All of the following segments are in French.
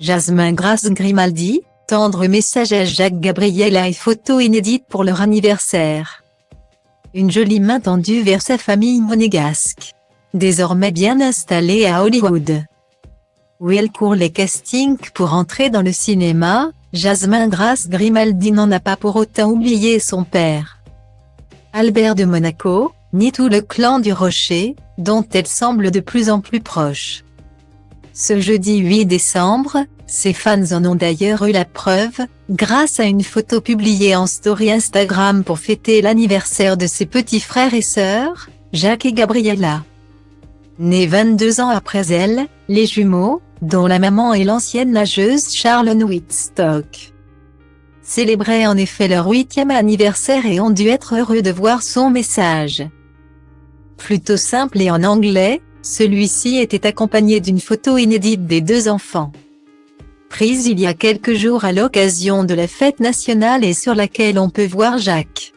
Jasmin Grace Grimaldi, tendre message à Jacques Gabriela et photo inédite pour leur anniversaire. Une jolie main tendue vers sa famille monégasque, désormais bien installée à Hollywood, où elle court les castings pour entrer dans le cinéma. Jasmin Grace Grimaldi n'en a pas pour autant oublié son père, Albert de Monaco, ni tout le clan du Rocher, dont elle semble de plus en plus proche. Ce jeudi 8 décembre, ses fans en ont d'ailleurs eu la preuve, grâce à une photo publiée en story Instagram pour fêter l'anniversaire de ses petits frères et sœurs, Jacques et Gabriela. Nés 22 ans après elle, les jumeaux, dont la maman est l'ancienne nageuse Charlone Whitstock, célébraient en effet leur 8e anniversaire et ont dû être heureux de voir son message. Plutôt simple et en anglais, celui-ci était accompagné d'une photo inédite des deux enfants, prise il y a quelques jours à l'occasion de la fête nationale et sur laquelle on peut voir Jacques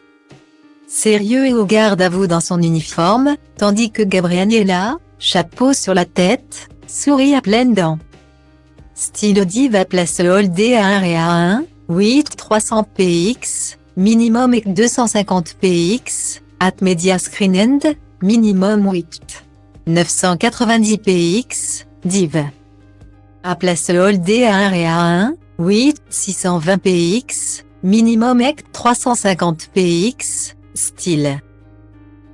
sérieux et au garde à vous dans son uniforme, tandis que Gabriela, chapeau sur la tête, sourit à pleines dents. Style Diva place Holdé à 1 et à 1, 8 300 px, minimum et 250 px, at media screen end, minimum 8 990 px, div. À place Holdé à 1 et à 1, 8 620 px, minimum et 350 px, style.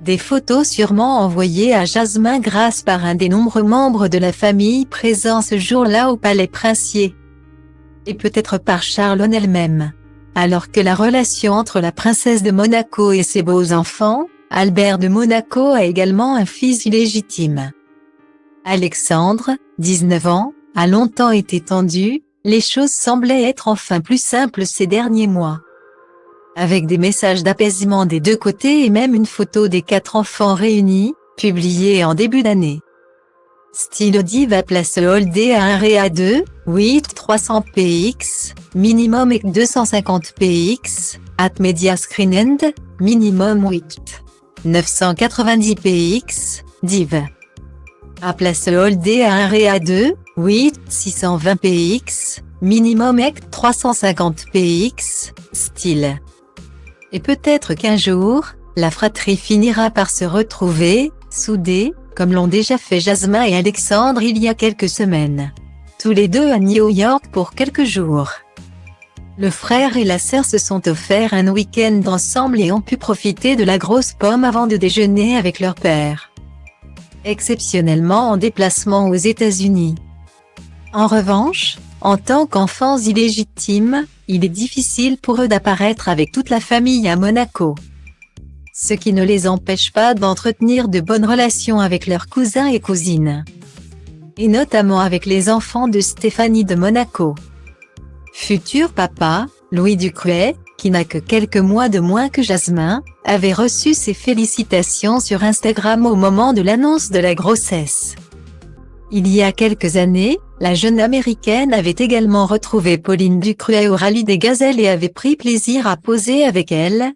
Des photos sûrement envoyées à Jasmin Grace par un des nombreux membres de la famille présents ce jour-là au Palais Princier. Et peut-être par Charlone elle-même. Alors que la relation entre la princesse de Monaco et ses beaux enfants, Albert de Monaco a également un fils illégitime. Alexandre, 19 ans, a longtemps été tendue, les choses semblaient être enfin plus simples ces derniers mois, avec des messages d'apaisement des deux côtés et même une photo des 4 enfants réunis, publiée en début d'année. Style Diva place Holdé à 1 et à 2, 8 300 px, minimum et 250 px, at media screen end, minimum 8 990 px, div. À place Holdé à 1 et à 2, 8 620 px, minimum et 350 px, style. Et peut-être qu'un jour, la fratrie finira par se retrouver, soudée, comme l'ont déjà fait Jasmin et Alexandre il y a quelques semaines, tous les deux à New York pour quelques jours. Le frère et la sœur se sont offerts un week-end ensemble et ont pu profiter de la grosse pomme avant de déjeuner avec leur père, exceptionnellement en déplacement aux États-Unis. En revanche, en tant qu'enfants illégitimes, il est difficile pour eux d'apparaître avec toute la famille à Monaco, ce qui ne les empêche pas d'entretenir de bonnes relations avec leurs cousins et cousines, et notamment avec les enfants de Stéphanie de Monaco. Futur papa, Louis Ducruet, qui n'a que quelques mois de moins que Jasmin, avait reçu ses félicitations sur Instagram au moment de l'annonce de la grossesse. Il y a quelques années, la jeune américaine avait également retrouvé Pauline Ducruet au rallye des Gazelles et avait pris plaisir à poser avec elle,